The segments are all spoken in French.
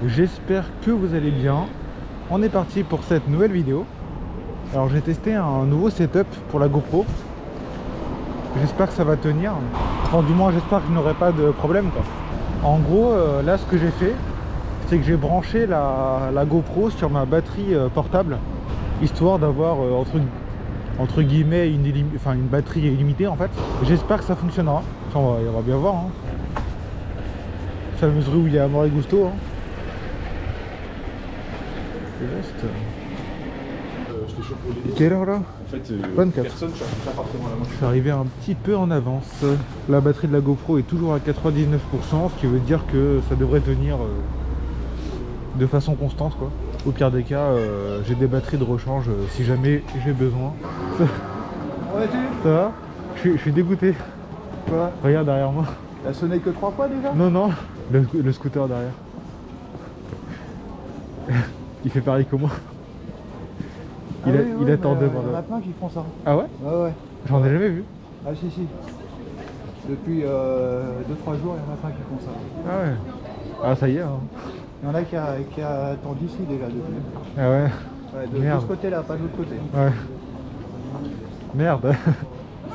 J'espère que vous allez bien. On est parti pour cette nouvelle vidéo. Alors j'ai testé un nouveau setup pour la GoPro. J'espère que ça va tenir. Enfin du moins j'espère que je n'aurai pas de problème quoi. En gros là ce que j'ai fait, c'est que j'ai branché la GoPro sur ma batterie portable, histoire d'avoir entre guillemets une batterie illimitée en fait. J'espère que ça fonctionnera. Enfin, on va bien voir hein. Fameuse rue où il y a Amore Gusto hein. Quelle heure là? En fait, 24. personne cherche pas forcément la manche. Je suis arrivé un petit peu en avance. La batterie de la GoPro est toujours à 99%, ce qui veut dire que ça devrait tenir de façon constante quoi. Au pire des cas, j'ai des batteries de rechange si jamais j'ai besoin. Ça va? Je suis dégoûté. Quoi? Regarde derrière moi. Elle a sonné que 3 fois déjà? Non, non, le scooter derrière. Il fait pareil que moi. Il attend devant. Il y en a plein qui font ça. Ah ouais? Ouais, ouais. J'en ai jamais vu. Ah, si, si. Depuis 2-3 jours, il y en a plein qui font ça. Ah ouais. Ah, ça y est. Hein. Il y en a qui attendent ici déjà depuis. Ah ouais. Ouais, de Merde. ce côté-là, pas de l'autre côté. Ouais. Merde.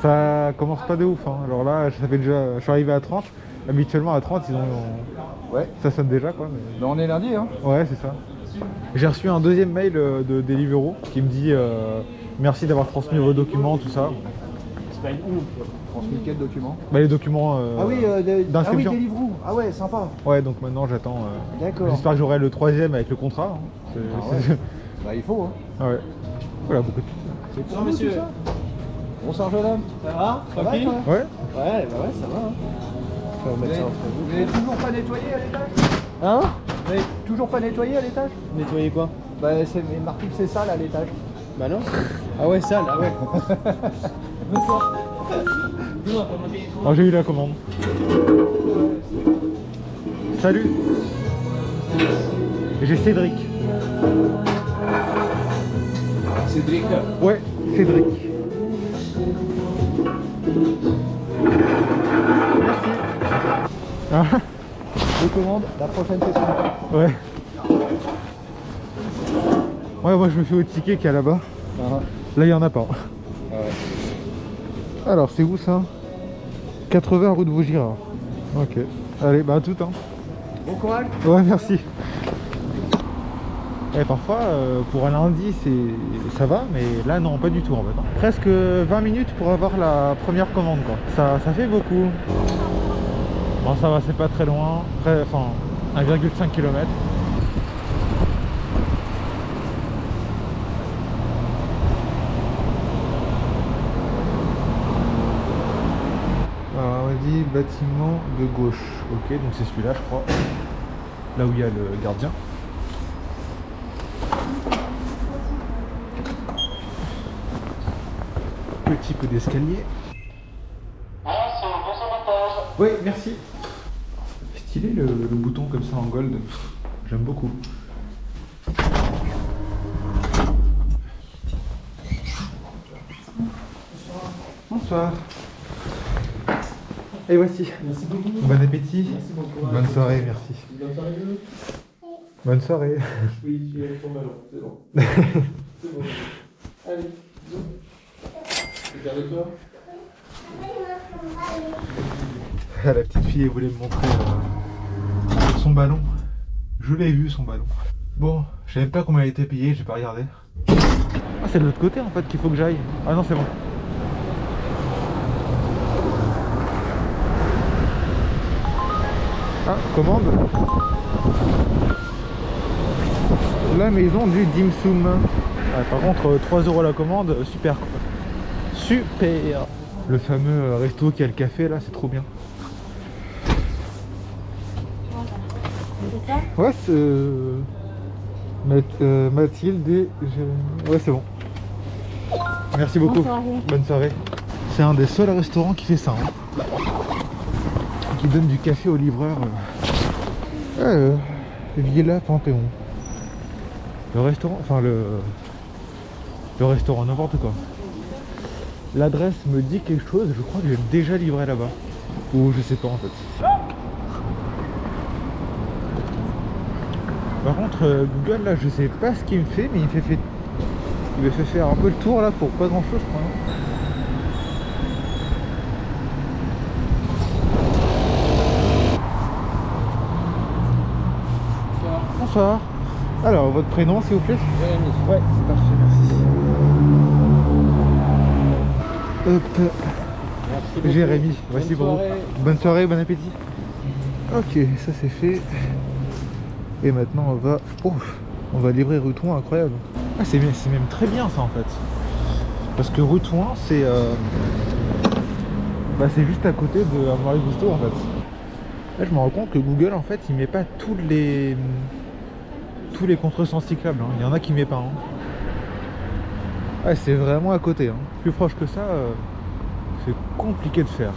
Ça commence pas de ouf. Hein. Alors là, ça fait déjà. Je suis arrivé à 30. Habituellement à 30, ils ont. Ouais. Ça sonne déjà quoi. Mais... Ben, on est lundi, hein. Ouais, c'est ça. J'ai reçu un deuxième mail de Deliveroo qui me dit merci d'avoir transmis vos documents, tout ça. Transmis quel document? Bah, les documents Ah oui, d'inscription. ah oui, Deliveroo. Ah ouais, sympa. Ouais, donc maintenant j'attends. D'accord. J'espère que j'aurai le troisième avec le contrat. Hein. Ah ouais. Bah, il faut, hein. Ah ouais. Voilà, beaucoup de... C'est pour monsieur. Tout ça. Bonsoir, jeune homme. Ça va? Ça va, toi? Ouais. Ouais, bah ouais, ça va. Hein. Vous n'avez toujours pas nettoyé à l'étage? Hein? Vous n'avez toujours pas nettoyé à l'étage? Nettoyer quoi? Bah c'est marqué que c'est sale à l'étage. Bah non. Ah ouais, sale, ah ouais. Bonsoir. Oh, j'ai eu la commande. Salut. J'ai Cédric. Cédric. Ouais, Cédric. Merci. Ah. Je commande la prochaine session. Ouais. Ouais, moi je me fais au ticket qu'il y a là-bas. Là, il n'y en a pas. Ah ouais. Alors, c'est où ça? 80 rue de Vaugirard. Ok. Allez, bah à tout hein. Bon courage. Ouais, merci. Et parfois, pour un lundi, ça va, mais là, non, pas du tout en fait. Hein. Presque 20 minutes pour avoir la première commande, quoi. Ça fait beaucoup. Bon, ça va, c'est pas très loin. Enfin, 1,5 km. Alors, on m'a dit bâtiment de gauche. Ok, donc c'est celui-là, je crois. Là où il y a le gardien. Petit peu d'escalier. Oui, merci. Stylé le bouton comme ça en gold. J'aime beaucoup. Bonsoir. Et voici. Merci beaucoup. Bon appétit. Merci beaucoup. Bonne soirée, merci. Bonne soirée. Bonne soirée. Oui, tu es ton ballon, c'est bon. C'est bon. Allez, bisous. Regarde toi. La petite fille elle voulait me montrer son ballon. Je l'ai vu son ballon. Bon, je savais pas comment elle a été payée, j'ai pas regardé. Ah, c'est de l'autre côté en fait qu'il faut que j'aille. Ah non, c'est bon. Ah, commande. La maison du dim sum. Ah, par contre, 3 € la commande, super quoi. Super. Le fameux resto qui a le café là, c'est trop bien. C'est ça? Ouais, c'est Mathilde et... Ouais, c'est bon. Merci beaucoup. Bonne soirée. Bonne soirée. C'est un des seuls restaurants qui fait ça. Hein. Qui donne du café au livreur. Villa Panthéon. Le restaurant, enfin le restaurant, n'importe quoi. L'adresse me dit quelque chose, je crois que j'ai déjà livré là-bas. Ou je sais pas en fait. Par contre, Google, là, je sais pas ce qu'il me fait, mais il me fait faire un peu le tour là pour pas grand chose, je crois. Bonsoir. Alors, votre prénom, s'il vous plaît? Jérémy. Ouais, c'est parfait, merci. Hop. Merci beaucoup. Jérémy, voici pour vous. Bonne soirée, bon appétit. Ok, ça c'est fait. Et maintenant on va livrer Rutouin, incroyable. Ah, c'est même très bien ça en fait. Parce que Rutouin c'est c'est juste à côté de Amaury-Gousteau en fait. Là je me rends compte que Google en fait il met pas tous les contresens cyclables, hein. Il y en a qui met pas. Hein. Ouais, c'est vraiment à côté. Hein. Plus proche que ça, c'est compliqué de faire.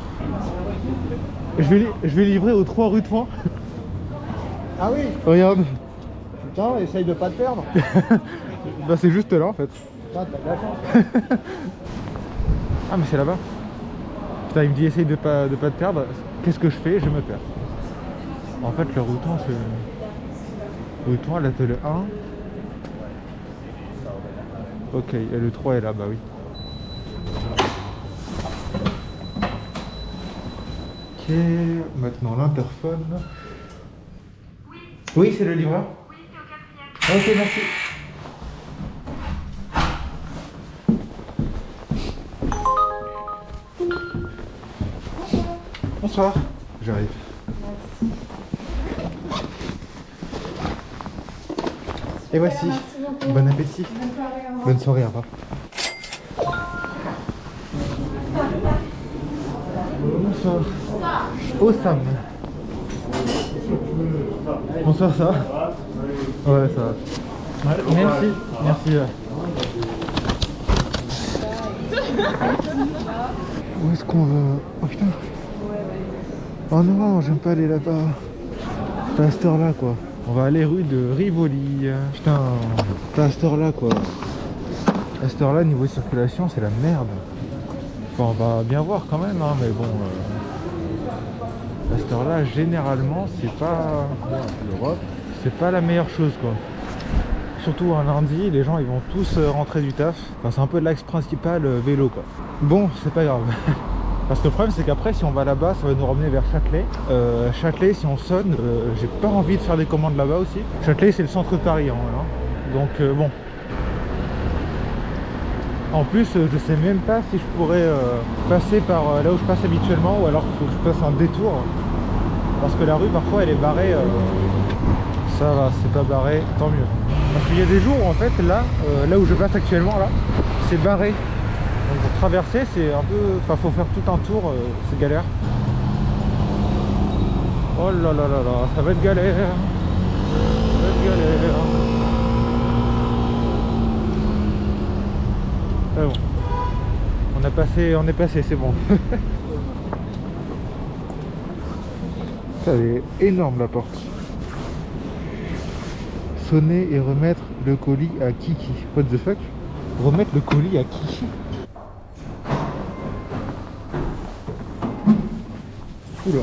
Je vais livrer aux 3 Rutouin. Ah oui. Regarde. Putain, essaye de pas te perdre. Bah c'est juste là en fait. Putain, t'as de la chance. Ah mais c'est là-bas. Putain, il me dit essaye de pas te perdre. Qu'est-ce que je fais? Je me perds. En fait le Rutouin c'est... Rutouin, là t'as le 1. Ok, et le 3 est là, bah oui. Ok, maintenant l'interphone. Oui, c'est le livreur. Oui, c'est au 4e. Ok, merci. Bonsoir. J'arrive. Et voici. Bon appétit. Bonne soirée, au revoir. Bonsoir. Osam. Bonsoir, ça va? Ouais, ça va. Ouais, merci, merci. Où est-ce qu'on va? Oh putain. Oh non, j'aime pas aller là-bas. Pas à cette heure-là, quoi. On va aller rue de Rivoli. Putain, pas à cette heure-là, quoi. À cette heure-là, niveau circulation, c'est la merde. Enfin, on va bien voir quand même, hein, mais bon... à cette heure-là, généralement, c'est pas... l'Europe, c'est pas la meilleure chose, quoi. Surtout un lundi, les gens, ils vont tous rentrer du taf. Enfin, c'est un peu l'axe principal vélo, quoi. Bon, c'est pas grave. Parce que le problème, c'est qu'après, si on va là-bas, ça va nous ramener vers Châtelet. Châtelet, si on sonne, j'ai pas envie de faire des commandes là-bas aussi. Châtelet, c'est le centre de Paris, hein, voilà. Donc, bon. En plus, je sais même pas si je pourrais passer par là où je passe habituellement, ou alors il faut que je fasse un détour. Parce que la rue, parfois, elle est barrée. Ça va, c'est pas barré, tant mieux. Parce qu'il y a des jours où, en fait, là où je passe actuellement, là, c'est barré. Donc pour traverser, c'est un peu... Enfin, faut faire tout un tour, c'est galère. Oh là là là là, ça va être galère. Ça va être galère. Ah bon. On est passé, c'est bon. Ça, elle est énorme la porte. Sonner et remettre le colis à Kiki. What the fuck? Remettre le colis à Kiki? Oula.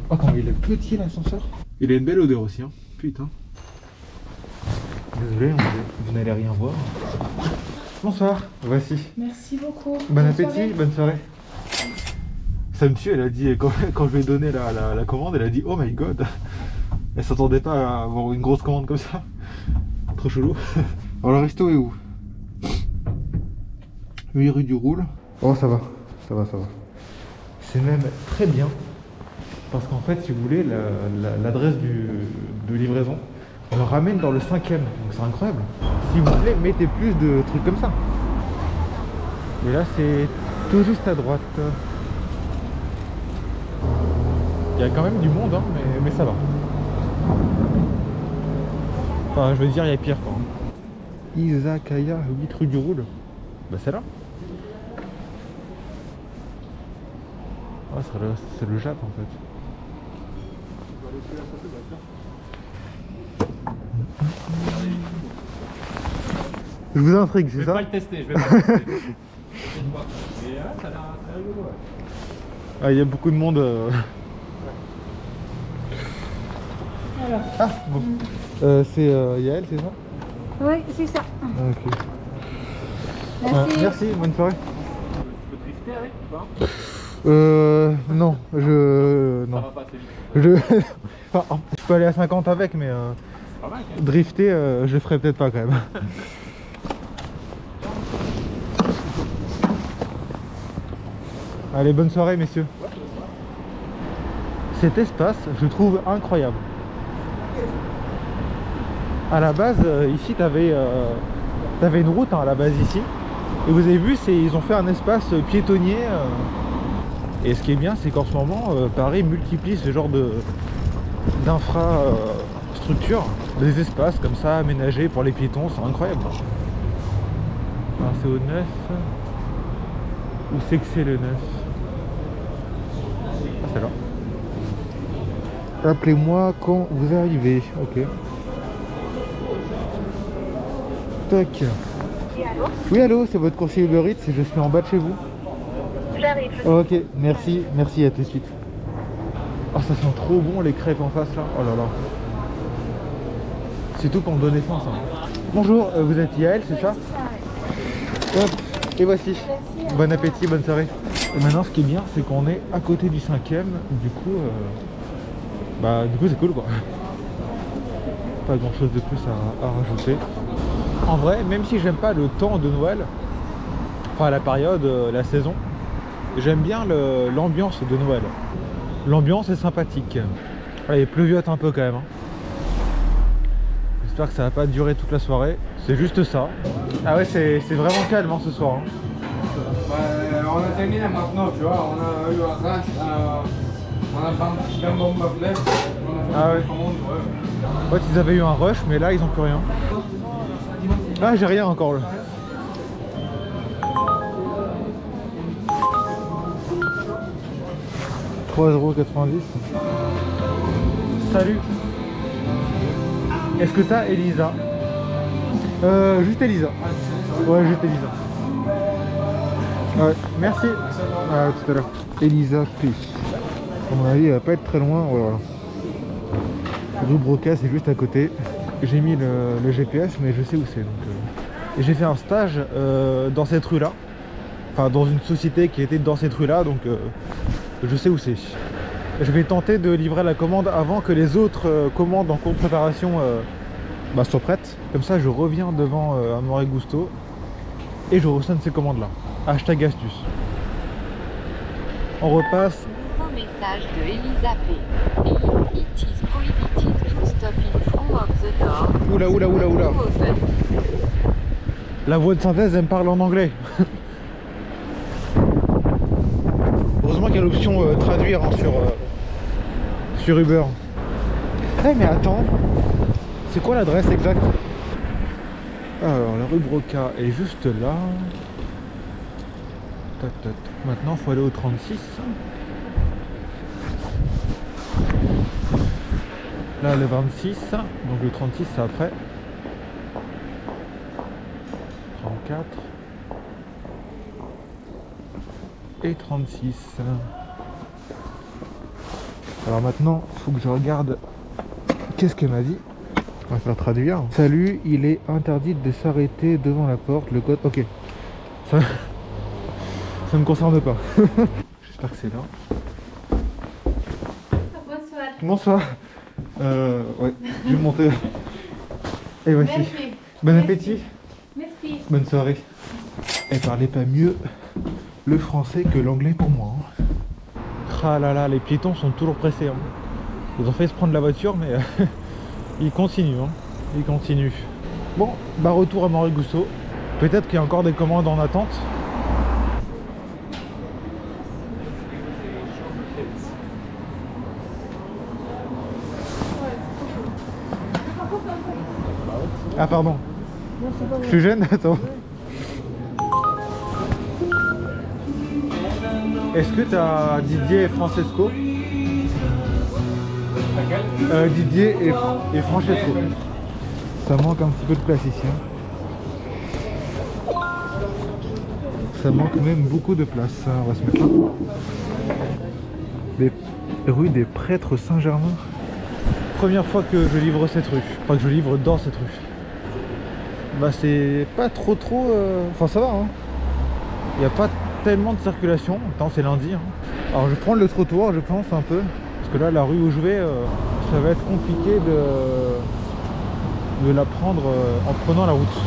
Oh, comment il est petit l'ascenseur. Il a une belle odeur aussi, hein. Putain. Désolé, vous n'allez rien voir. Bonsoir, voici. Merci beaucoup. Bon appétit, bonne soirée. Ça me tue, elle a dit, quand je lui ai donné la commande, elle a dit oh my god. Elle s'attendait pas à avoir une grosse commande comme ça. Trop chelou. Alors le resto est où? 8 rue du Roule. Oh ça va, ça va, ça va. C'est même très bien. Parce qu'en fait, si vous voulez, l'adresse de livraison, on le ramène dans le 5e. Donc c'est incroyable. Si vous voulez, mettez plus de trucs comme ça. Et là, c'est tout juste à droite. Il y a quand même du monde, hein, mais ça va. Enfin, je veux dire, il y a pire, quoi. Izakaya, 8 rue du Roule. Bah, c'est là. Ah, c'est le Jap, en fait. Je vous intrigue, c'est ça? Je vais pas le tester, je vais pas le tester. Mais ça a l'air rigolo, ouais. Ah, il y a beaucoup de monde. Voilà. Ah, bon. C'est Yael, c'est ça? Oui, c'est ça. Ok. Merci. Merci, bonne soirée. Tu peux drifter avec ou pas? Non, non. Ça va pas assez vite. Enfin, je peux aller à 50 avec, mais Pas mal, quand même. drifter, je le ferai peut-être pas quand même. Allez, bonne soirée, messieurs. Cet espace, je trouve incroyable. À la base, ici, t'avais une route hein, à la base ici. Et vous avez vu, ils ont fait un espace piétonnier. Et ce qui est bien, c'est qu'en ce moment, Paris multiplie ce genre d'infrastructures, des espaces comme ça aménagés pour les piétons, c'est incroyable. Alors, c'est au 9. Où c'est que c'est le 9? Ah, c'est là. Appelez-moi quand vous arrivez. Ok. Tac. Oui, allô? Oui, allô, c'est votre coursier Uber Eats, je suis en bas de chez vous. J'arrive. Ok, merci, merci, à tout de suite. Oh, ça sent trop bon les crêpes en face là. Oh là là. C'est tout pour me donner faim ça. Bonjour, vous êtes Yael, c'est ça? Hop, et voici. Merci. Bon appétit, bonne soirée. Et maintenant, ce qui est bien, c'est qu'on est à côté du 5e. Du coup, c'est cool quoi. Pas grand chose de plus à rajouter. En vrai, même si j'aime pas le temps de Noël, enfin la période, la saison, j'aime bien l'ambiance de Noël. L'ambiance est sympathique. Voilà, il pleuviote un peu quand même. Hein. J'espère que ça va pas durer toute la soirée. C'est juste ça. Ah ouais, c'est vraiment calme hein, ce soir. Hein. On a terminé maintenant, tu vois, on a eu un rush, on a fait un bon buffet, on a fait Ah ouais. une commande, ouais. En fait, ils avaient eu un rush, mais là, ils ont plus rien. Ah, j'ai rien encore là. €3,90. Salut. Est-ce que t'as Elisa? Juste Elisa. Ouais, juste Elisa. Ouais, merci. À tout à l'heure. Elisa P. À mon avis, elle va pas être très loin. Ouais, voilà. Rue Broca, c'est juste à côté. J'ai mis le GPS, mais je sais où c'est. Et j'ai fait un stage dans cette rue-là. Enfin, dans une société qui était dans cette rue-là, donc je sais où c'est. Je vais tenter de livrer la commande avant que les autres commandes en cours de préparation soient prêtes. Comme ça, je reviens devant Amore Gusto et je ressonne ces commandes-là. Hashtag astuce. On repasse. Nouveau message de Elisa P. It is prohibited to stop in front of the door. Oula, oula, oula, oula. La voix de synthèse, elle me parle en anglais. Heureusement qu'il y a l'option traduire hein, sur Uber. Eh mais attends, c'est quoi l'adresse exacte? Alors la rue Broca est juste là. Tac, tac. Maintenant il faut aller au 36. Là le 26, donc le 36 c'est après. 34 et 36. Alors maintenant, il faut que je regarde qu'est-ce qu'elle m'a dit. On va faire traduire. Salut, il est interdit de s'arrêter devant la porte. Le code. Ok. Ça me concerne pas. J'espère que c'est là. Bonsoir. Bonsoir. Ouais, je vais monter. Et voici. Merci. Bon appétit. Merci. Bonne soirée. Elle parlait pas mieux le français que l'anglais pour moi. Hein. Ah là là, les piétons sont toujours pressés. Hein. Ils ont fait se prendre la voiture, mais ils continuent. Hein. Ils continuent. Bon, bah retour à Amore Gusto. Peut-être qu'il y a encore des commandes en attente. Ah pardon. Je suis jeune, attends. Est-ce que tu as Didier et Francesco? Didier et Francesco. Ça manque un petit peu de place ici. Hein. Ça manque même beaucoup de place. On va se mettre là. Rue des Prêtres Saint-Germain. première fois que je livre cette rue, enfin que je livre dans cette rue. Bah c'est pas trop enfin ça va hein. Il n'y a pas tellement de circulation, attends c'est lundi hein. Alors je prends le trottoir je pense un peu, parce que là la rue où je vais, ça va être compliqué de la prendre en prenant la route.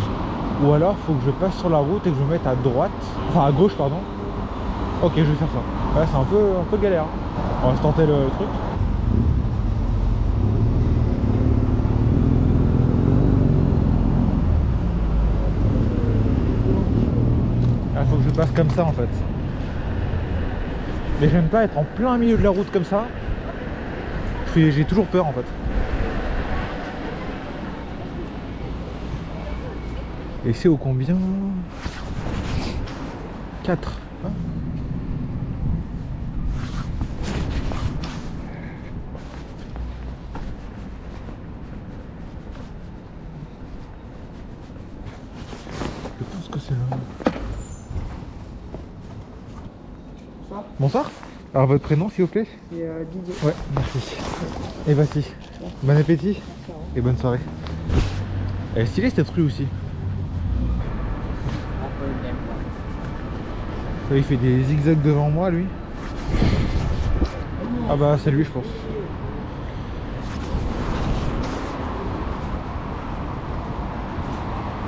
Ou alors faut que je passe sur la route et que je me mette à droite, enfin à gauche pardon. Ok je vais faire ça. Ouais c'est un peu galère hein. On va se tenter le truc. Il faut que je passe comme ça en fait. Mais j'aime pas être en plein milieu de la route comme ça. J'ai toujours peur en fait. Et c'est au combien? 4 hein. Je pense que c'est là. Bonsoir. Alors votre prénom s'il vous plaît? C'est Didier. Ouais, merci. Et voici. Bon appétit et bonne soirée. Elle est stylée cette rue aussi. Ça, il fait des zigzags devant moi lui. Ah bah c'est lui je pense.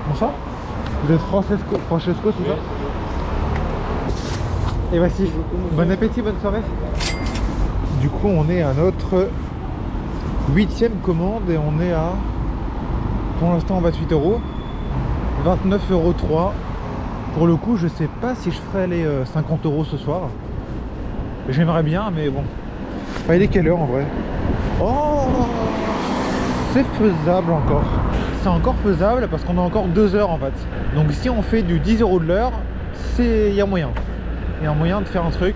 Bonsoir. Vous êtes Francesco c'est ça? Et voici, bon appétit, bonne soirée. Du coup on est à notre 8e commande et on est à, pour l'instant 28 €, 29,03 €. Pour le coup je sais pas si je ferai les 50 € ce soir. J'aimerais bien mais bon. Enfin, il est quelle heure en vrai? Oh, c'est faisable encore. C'est encore faisable parce qu'on a encore 2 heures en fait. Donc si on fait du 10 € de l'heure, il y a moyen. Il y a un moyen de faire un truc.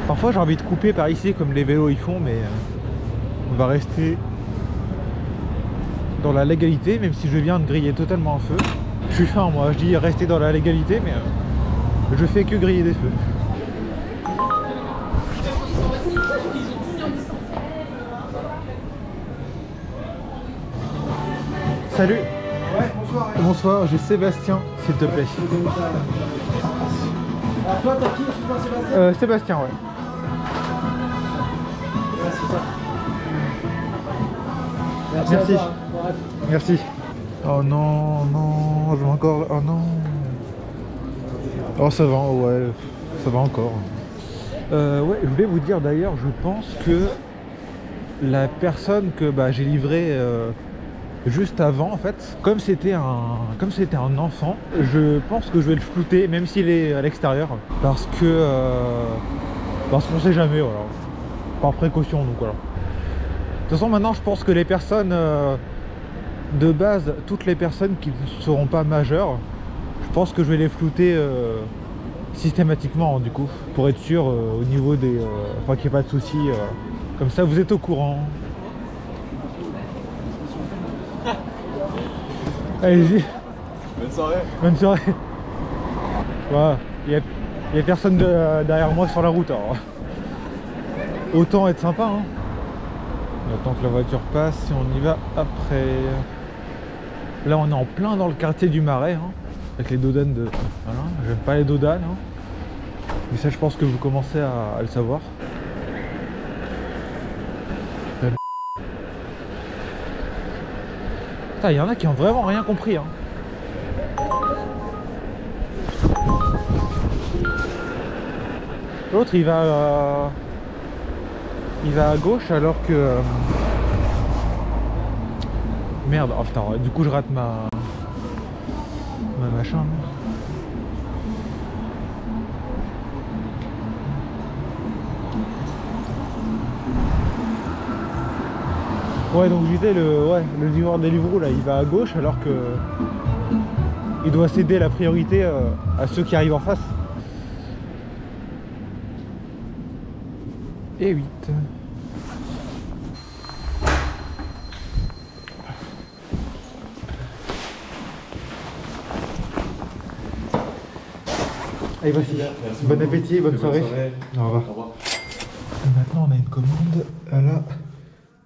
Parfois j'ai envie de couper par ici comme les vélos ils font, mais on va rester dans la légalité, même si je viens de griller totalement un feu. Je suis fin moi, je dis rester dans la légalité, mais je fais que griller des feux. Salut. Ouais, bonsoir. Bonsoir, j'ai Sébastien, s'il te plaît. Alors toi, t'as qui? Excuse-moi, Sébastien? Sébastien, ouais. Ouais, c'est ça. Merci. à toi. Ouais. Merci. Oh non, non, je vais encore... Oh non. Oh ça va, ouais, ça va encore. Ouais, je voulais vous dire d'ailleurs, je pense que la personne que j'ai livré juste avant en fait, comme c'était un enfant, je pense que je vais le flouter même s'il est à l'extérieur, parce qu'on sait jamais, voilà, par précaution donc voilà. De toute façon maintenant je pense que les personnes de base, toutes les personnes qui ne seront pas majeures, je pense que je vais les flouter systématiquement du coup, pour être sûr au niveau des... enfin qu'il n'y ait pas de soucis, comme ça vous êtes au courant. Allez-y. Bonne soirée. Bonne soirée. Voilà, il y a personne derrière moi sur la route alors. Autant être sympa hein. On attend que la voiture passe et on y va après. Là on est en plein dans le quartier du Marais hein, avec les dodanes de... Voilà, j'aime pas les dodanes hein. Mais ça je pense que vous commencez à le savoir. Putain, il y en a qui ont vraiment rien compris hein. L'autre il va à gauche alors que... Merde, oh putain, du coup je rate ma machin. Ouais donc je disais le livreur Deliveroo là il va à gauche alors que il doit céder la priorité à ceux qui arrivent en face. Et 8. Allez voici. Bon appétit, bonne soirée. Au revoir. Au revoir. Et maintenant on a une commande à la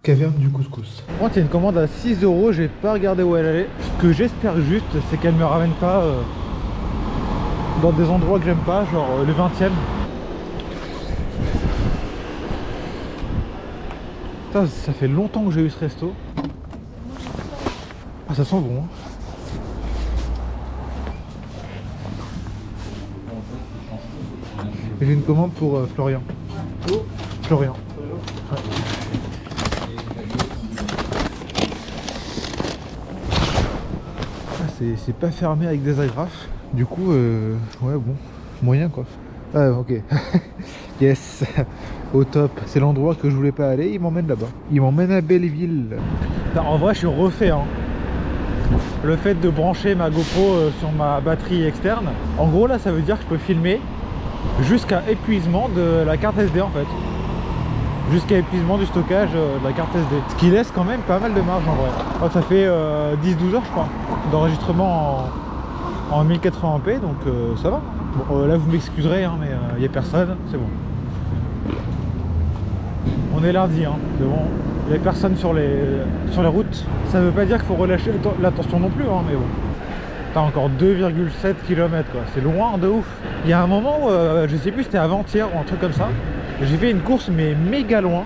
Caverne du couscous. Moi, c'est une commande à 6 €, j'ai pas regardé où elle allait. Ce que j'espère juste, c'est qu'elle me ramène pas dans des endroits que j'aime pas, genre le 20e. Ça fait longtemps que j'ai eu ce resto. Ah, ça sent bon. Hein. J'ai une commande pour Florian. Oh. Florian. Ouais. Ah, c'est pas fermé avec des agrafes. Du coup, ouais, bon, moyen quoi. Ah, ok. Yes. Au top. C'est l'endroit que je voulais pas aller. Il m'emmène là-bas. Il m'emmène à Belleville. En vrai, je suis refait. Hein. Le fait de brancher ma GoPro sur ma batterie externe, en gros là ça veut dire que je peux filmer jusqu'à épuisement de la carte SD en fait, jusqu'à épuisement du stockage de la carte SD, ce qui laisse quand même pas mal de marge en vrai. Oh, ça fait 10-12 heures je crois d'enregistrement en 1080p, donc ça va. Bon, là vous m'excuserez hein, mais il n'y a personne, c'est bon. On est lundi, hein, c'est bon. Il n'y a personne sur les routes. Ça veut pas dire qu'il faut relâcher l'attention non plus, hein, mais bon. T'as encore 2,7 km quoi, c'est loin de ouf. Il y a un moment où, je sais plus, c'était avant-hier ou un truc comme ça, j'ai fait une course mais méga loin.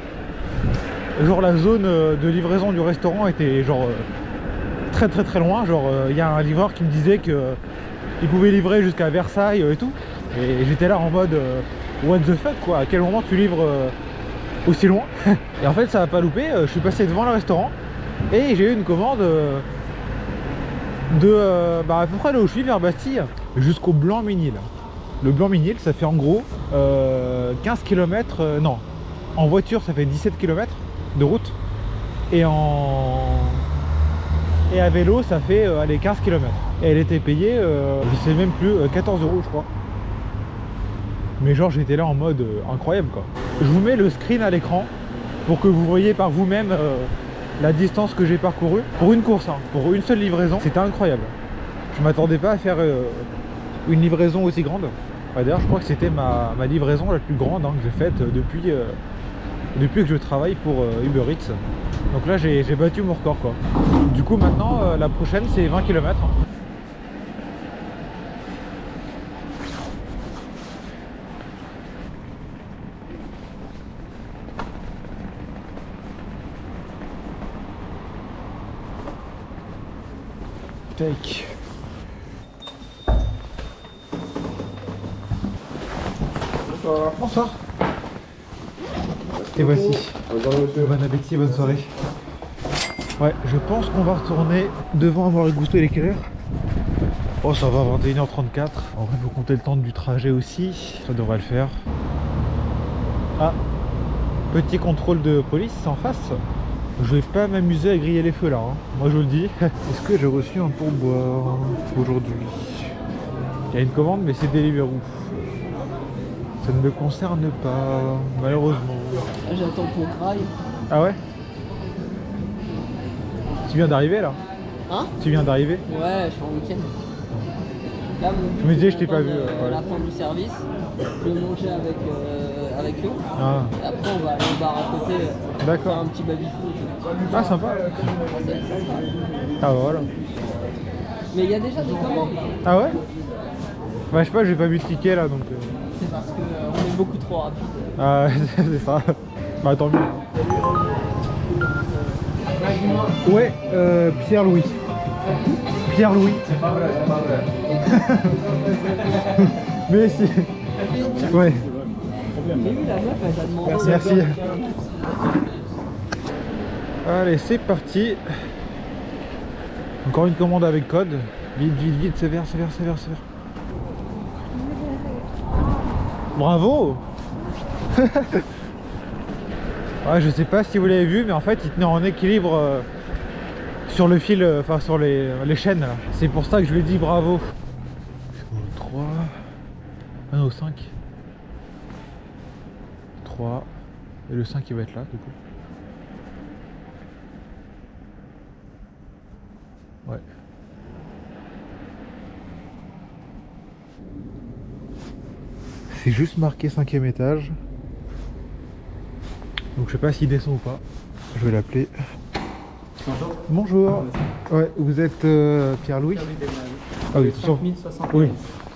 Genre la zone de livraison du restaurant était genre très loin. Genre il y a un livreur qui me disait que il pouvait livrer jusqu'à Versailles et tout. Et j'étais là en mode what the fuck quoi, à quel moment tu livres aussi loin. Et en fait ça va pas louper, je suis passé devant le restaurant et j'ai eu une commande de à peu près là où je suis, vers Bastille, jusqu'au Blanc-Ménil. Le Blanc-Ménil ça fait en gros 15 km, non, en voiture ça fait 17 km de route et à vélo ça fait allez, 15 km. Et elle était payée, je sais même plus, 14 € je crois. Mais genre j'étais là en mode incroyable quoi. Je vous mets le screen à l'écran pour que vous voyez par vous-même la distance que j'ai parcourue pour une course, hein, pour une seule livraison. C'était incroyable. Je m'attendais pas à faire une livraison aussi grande. D'ailleurs je crois que c'était ma livraison la plus grande hein, que j'ai faite depuis que je travaille pour Uber Eats. Donc là j'ai battu mon record quoi. Du coup maintenant la prochaine c'est 20 km. Hein. Take. Bonsoir. Bonsoir. Et voici. Bonjour monsieur. Bon appétit, bonne soirée. Ouais, je pense qu'on va retourner devant avoir égoussé les quelle heure. Oh ça va, 21h34. En vrai, il faut compter le temps du trajet aussi. Ça devrait le faire. Ah, petit contrôle de police en face. Je vais pas m'amuser à griller les feux là, hein. Moi je vous le dis. Est-ce que j'ai reçu un pourboire aujourd'hui? Il y a une commande mais c'est Deliveroo. Ça ne me concerne pas, malheureusement. J'attends ton trail. Ah ouais? Tu viens d'arriver là? Hein? Tu viens d'arriver? Ouais, je suis en week-end. Là, mon but, Je me disais, je c'est t'ai pas vu. à la fin du service, je vais manger avec eux. Ah, Et après, on va aller au bar à côté, d'accord. faire un petit baby-foot. Ah, sympa. Ah, voilà. Mais il y a déjà des commandes. Ah ouais? Bah, je sais pas, j'ai pas vu de ticket là donc. C'est parce qu'on est beaucoup trop rapide. Ah, c'est ça. Bah, tant mieux. Ouais, Pierre-Louis. Pierre-Louis. C'est pas vrai, c'est pas vrai. Mais si. Ouais. J'ai vu la meuf, elle t'a demandé. Merci. Allez, c'est parti. Encore une commande avec code. Vite, vite, vite, sévère. Bravo. Ouais, je sais pas si vous l'avez vu, mais en fait, il tenait en équilibre sur le fil, enfin sur les chaînes. Là. C'est pour ça que je lui ai dit bravo. 3. Ah non, 5. 3. Et le 5 il va être là, du coup. Ouais. C'est juste marqué 5e étage. Donc je sais pas s'il descend ou pas. Je vais l'appeler. Bonjour. Bonjour. Ouais, vous êtes Pierre-Louis? Ah oui, 5071. oui.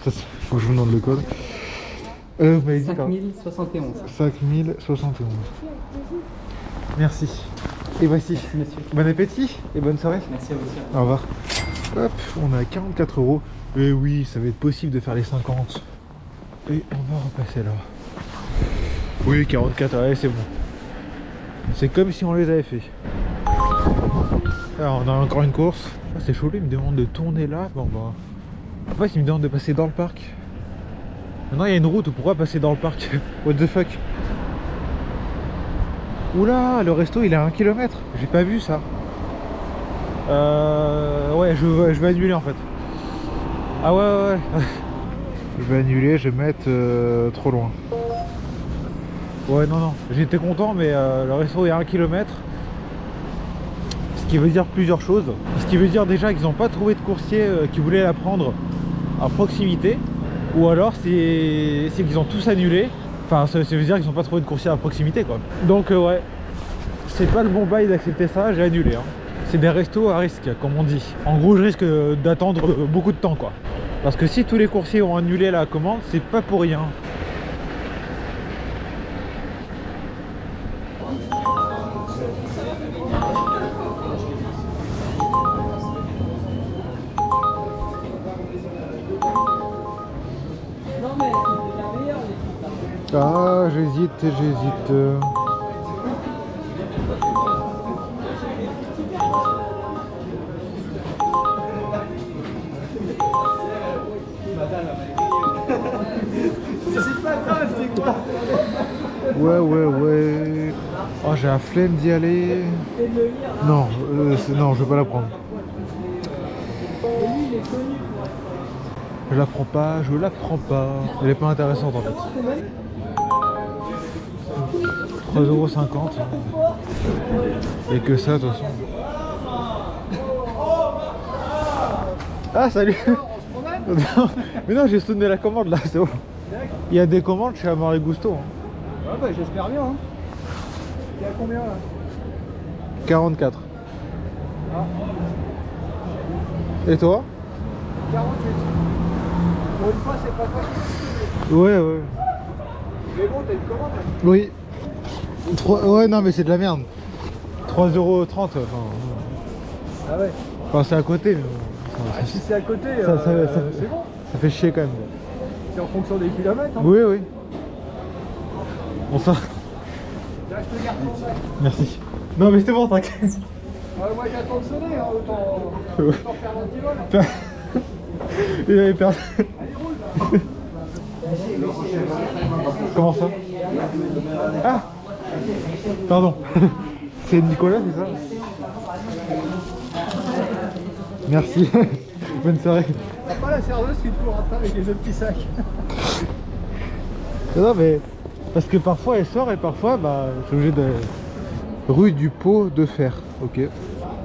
Ça, faut que je vous demande le code. Vous m'avez dit 5071. 5071. Merci. Et voici. Merci, monsieur. Bon appétit et bonne soirée. Merci à vous aussi. Au revoir. Hop, on est à 44 €. Et oui, ça va être possible de faire les 50. Et on va repasser là. Oui, 44, ouais, c'est bon. C'est comme si on les avait fait. Alors, on a encore une course. Ah, c'est chaud, il me demande de tourner là. Bon, bah. En fait, il me demande de passer dans le parc. Maintenant, il y a une route, pourquoi passer dans le parc? What the fuck? Oula, le resto il est à 1 km. J'ai pas vu ça. Ouais, je vais annuler en fait. Ah ouais. Je vais annuler, je vais mettre trop loin. Ouais, non. J'étais content, mais le resto est à 1 km. Ce qui veut dire plusieurs choses. Ce qui veut dire déjà qu'ils n'ont pas trouvé de coursier qui voulait la prendre à proximité. Ou alors c'est qu'ils ont tous annulé. Enfin, ça veut dire qu'ils n'ont pas trouvé de coursier à proximité quoi. Donc ouais, c'est pas le bon bail d'accepter ça, j'ai annulé. Hein. C'est des restos à risque, comme on dit. En gros, je risque d'attendre beaucoup de temps quoi. Parce que si tous les coursiers ont annulé la commande, c'est pas pour rien. Non mais c'était la meilleure l'équipe là. Ah, j'hésite. C'est pas grave, c'est quoi? Ouais. Oh, j'ai la flemme d'y aller. Non, non, je vais pas la prendre. Je la prends pas. Elle est pas intéressante en fait. 3,50 €. Et que ça de toute façon. Ah salut. Non, mais non, j'ai sonné la commande là, c'est bon. Il y a des commandes chez Amaury Gusto. Hein. Ouais, bah j'espère bien. Hein. Il y a combien là? 44. Ah. Et toi? 48. Pour une fois, c'est pas facile. Ouais. Mais bon, t'as une commande là. Oui. Ouais, non, mais c'est de la merde. 3,30 €. Ah ouais. Enfin, c'est à côté. Mais Ah, si c'est à côté, c'est bon. Ça fait chier quand même. C'est en fonction des kilomètres. Hein. Oui. Bon, ça. Là, je te garde ton sac. Merci. Non, mais c'est bon, t'inquiète. Moi, j'attends de sonner, hein, autant faire un petit vol. Il avait perdu. Allez, roule là. Comment ça? Ah pardon. C'est Nicolas, c'est ça? Merci. Bonne soirée. T'as pas la serveuse qui te court après avec les autres petits sacs? Non mais parce que parfois elle sort et parfois bah je suis obligé de... Rue du Pot de Fer. Ok.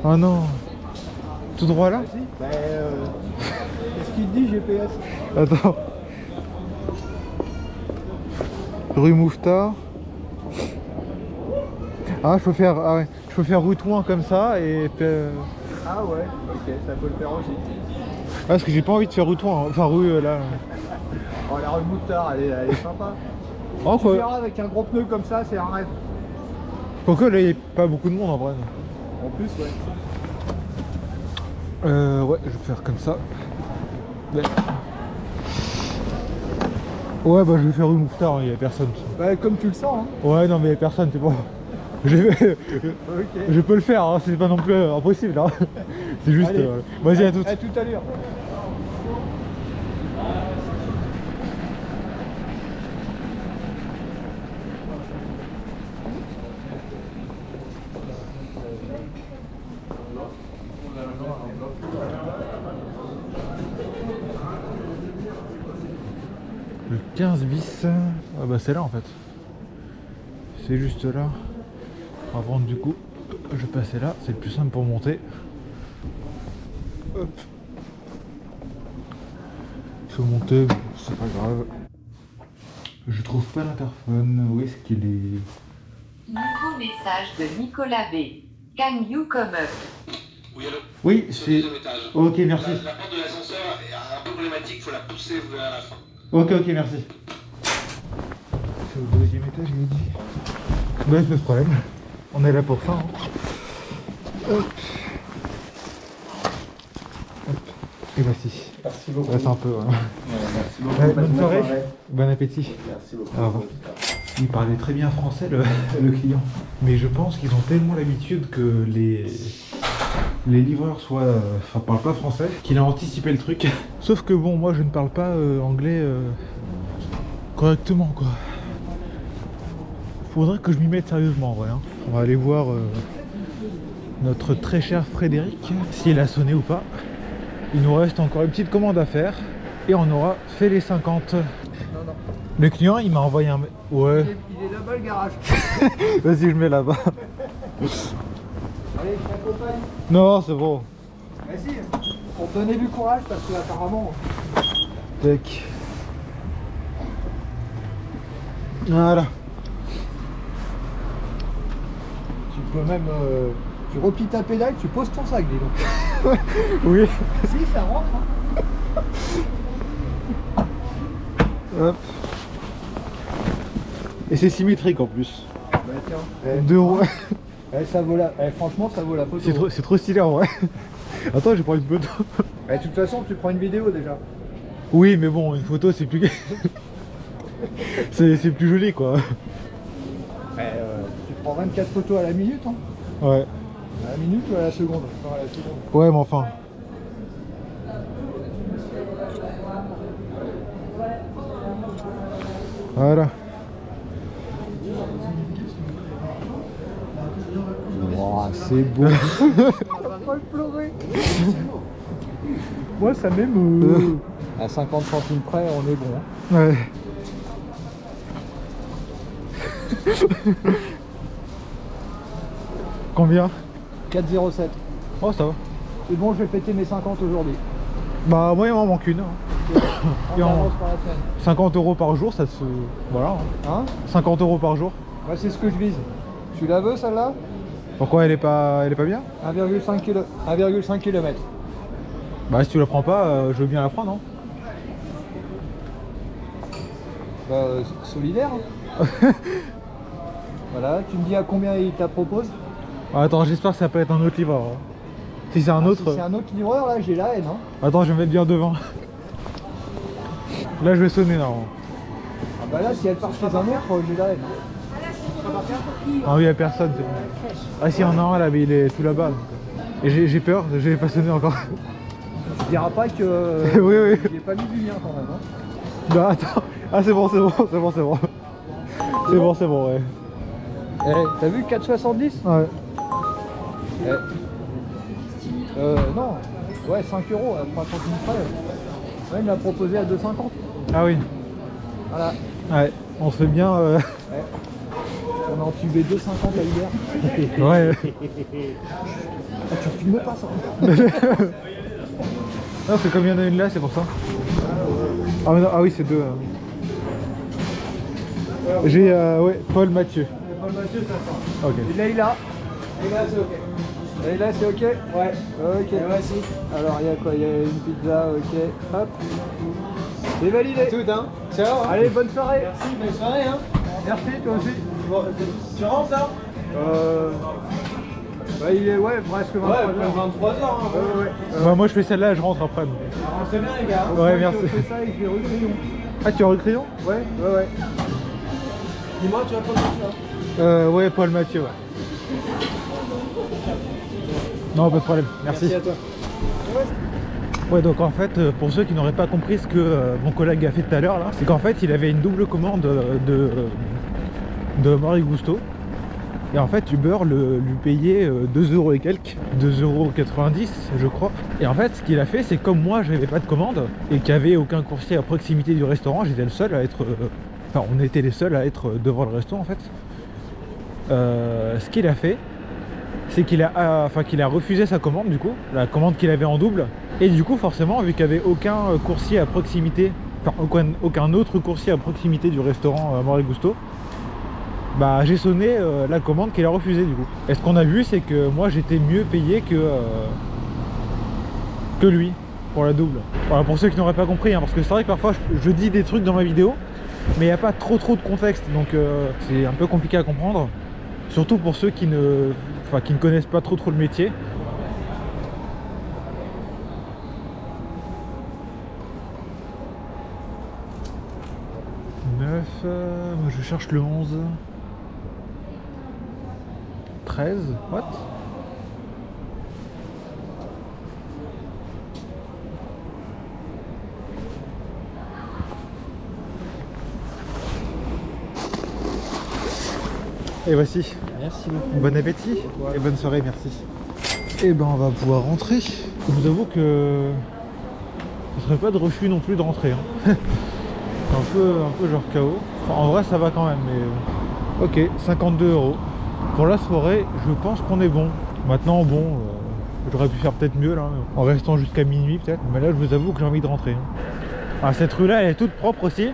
Ah non. Tout droit là? Bah qu'est-ce qu'il te dit GPS? Attends. Rue Mouffetard. Ah je peux faire. Ah ouais. Je peux faire rue Touin comme ça et. Ah ouais, ok, ça peut le faire aussi. Ah, parce que j'ai pas envie de faire rue Touin. Enfin rue là. Oh la rue Mouffetard, elle est sympa. Oh, Tu verras avec un gros pneu comme ça, c'est un rêve. Quoique là il n'y a pas beaucoup de monde en vrai. En plus, ouais. Ouais, je vais faire comme ça. Ouais, bah je vais faire rue Mouffetard, il n'y a personne. Bah comme tu le sens, hein. Ouais, non mais il n'y a personne, c'est bon. Je peux le faire, hein, c'est pas non plus impossible. Hein. C'est juste. Vas-y, à toutes. À toute allure. Le 15 bis. Ah bah c'est là en fait. C'est juste là. Avant du coup, je vais passer là, c'est le plus simple pour monter. Hop. Il faut monter, c'est pas grave. Je trouve pas l'interphone. Où est-ce qu'il est? Nouveau message de Nicolas B. Can you come up? Oui, allô? Oui, C'est au deuxième étage. Ok, merci. La porte de l'ascenseur est un peu problématique, il faut la pousser vers la fin. Ok, merci. C'est au deuxième étage, je l'ai dit. Bref, pas de problème. On est là pour ça. Hein. Hop. Hop. Et voici. Merci beaucoup. Reste un peu. Voilà. Merci beaucoup. Ouais, bonne soirée. Bon appétit. Merci beaucoup. Au revoir. Il parlait très bien français le client. Mais je pense qu'ils ont tellement l'habitude que les livreurs parlent pas français, qu'il a anticipé le truc. Sauf que bon, moi je ne parle pas anglais correctement quoi. Faudrait que je m'y mette sérieusement en vrai. Hein. On va aller voir notre très cher Frédéric, s'il a sonné ou pas. Il nous reste encore une petite commande à faire et on aura fait les 50. Non. Le client il m'a envoyé un... Ouais. Il est là-bas le garage. Vas-y, je mets là-bas. Allez, je t'accompagne. Non, c'est bon. Vas-y, pour te donner du courage parce que apparemment. Tac. Voilà. Tu peux même. Tu replies ta pédale, tu poses ton sac, dis donc. Oui. Si, ça rentre. Hein. Hop. Et c'est symétrique en plus. Bah tiens. 2 roues. Ça vaut la... franchement, ça vaut la photo. C'est trop stylé en vrai. Attends, je vais prendre une photo. De toute façon, tu prends une vidéo déjà. Oui, mais bon, une photo c'est plus. c'est plus joli quoi. Tu prends 24 photos à la minute. Hein. Ouais. À la minute ou à la seconde? Non, à la seconde. Ouais, mais enfin. Voilà. Oh, c'est beau. Pas pleurer. Moi, ça m'émeut. À 50 centimes près, on est bon. Hein. Ouais. Combien? 4,07. Oh, ça va. C'est bon, je vais péter mes 50 aujourd'hui. Bah, moi, il m'en manque une. Hein. On avance pour la semaine. 50 € par jour, ça se... Voilà. Hein? 50 € par jour. Moi, c'est ce que je vise. Tu la veux, celle-là? Pourquoi elle est pas bien? 1,5 km. Bah, si tu la prends pas, je veux bien la prendre, non? Bah, solidaire. Hein. Voilà, tu me dis à combien il t'a propose? Attends, j'espère que ça peut être un autre livreur. Hein. Si c'est un autre... Si c'est un autre livreur, là, j'ai la haine. Hein. Attends, je vais me mettre bien devant. Là, je vais sonner, normalement. Ah bah là, si elle part chez un autre, j'ai la haine. Ah oui, il n'y a personne. Ah si, il y en a un là, mais il est tout là-bas. Et j'ai peur, je vais pas sonner encore. Tu diras pas que oui, oui. j'ai pas mis du mien quand même. Hein. Bah attends. Ah c'est bon, c'est bon. C'est bon, ouais. Eh, t'as vu 4,70? Ouais. Non. Ouais, 5 € à 3 centimes près. Ouais, il m'a proposé à 2,50. Ah oui. Voilà. Ouais, on se fait bien... Ouais. On a entubé 2,50 à l'hiver. Ouais. Ah, tu filmes pas ça? Non, c'est comme il y en a une là, c'est pour ça. Ah, mais non, ah oui, c'est deux. J'ai ouais, Paul Mathieu. Paul Mathieu, ça sent. Ok. Et Leïla. Leïla, c'est ok. Leïla, c'est ok? Ouais. Ok. Et voici. Alors, il y a quoi? Il y a une pizza, ok. Hop. C'est validé. Tout, hein. Ciao. Hein. Allez, bonne soirée. Merci, bonne soirée, hein. Merci, toi aussi. Bon, tu rentres là? Bah, il est, ouais, presque 23h. Ouais, 23h, hein. Bah, moi, je fais celle-là, je rentre après. C'est bien, les gars. Ouais, merci. Je fais ça et je vais rue Crayon. Ah, tu as rue Crayon? Ouais. Dis-moi, tu vas prendre ça? Ouais, Paul Mathieu, ouais. Non, pas de problème, merci. Merci à toi. Ouais, donc en fait, pour ceux qui n'auraient pas compris ce que mon collègue a fait tout à l'heure là, c'est qu'en fait, il avait une double commande de Mori Gusto. Et en fait, Uber lui payait 2 € et quelques, 2,90 € je crois. Et en fait, ce qu'il a fait, c'est comme moi, j'avais pas de commande et qu'il n'y avait aucun coursier à proximité du restaurant, j'étais le seul à être... Enfin, on était les seuls à être devant le resto en fait. Ce qu'il a fait, c'est qu'il a refusé sa commande du coup, la commande qu'il avait en double. Et du coup, forcément, vu qu'il n'y avait aucun coursier à proximité, enfin aucun autre coursier à proximité du restaurant Mori Gusto, bah j'ai sonné la commande qu'il a refusée du coup. Et ce qu'on a vu, c'est que moi j'étais mieux payé que lui pour la double. Voilà, pour ceux qui n'auraient pas compris, hein, parce que c'est vrai que parfois je dis des trucs dans ma vidéo, mais il n'y a pas trop de contexte, donc c'est un peu compliqué à comprendre. Surtout pour ceux qui ne connaissent pas trop le métier. Moi je cherche le 11. 13, what? Et voici. Merci beaucoup. Bon appétit et bonne soirée, merci. Et ben on va pouvoir rentrer. Je vous avoue que ce serait pas de refus non plus de rentrer. Hein. C'est un peu genre KO. Enfin, en vrai ça va quand même, mais ok, 52 €. Pour la soirée, je pense qu'on est bon. Maintenant, bon, j'aurais pu faire peut-être mieux là, en restant jusqu'à minuit peut-être. Mais là, je vous avoue que j'ai envie de rentrer. Ah, cette rue-là, elle est toute propre aussi.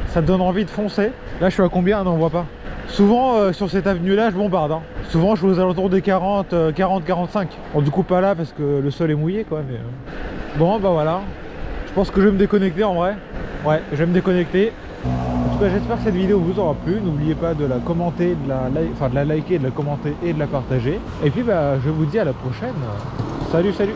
Ça te donne envie de foncer. Là, je suis à combien? Non, on voit pas. Souvent, sur cette avenue-là, je bombarde. Hein. Souvent, je suis aux alentours des 40-45. Bon, du coup, pas là parce que le sol est mouillé, quoi. Mais bon, bah voilà. Je pense que je vais me déconnecter en vrai. Ouais, je vais me déconnecter. En tout cas, j'espère que cette vidéo vous aura plu. N'oubliez pas de la commenter, de la liker, de la commenter et de la partager. Et puis, bah, je vous dis à la prochaine. Salut, salut!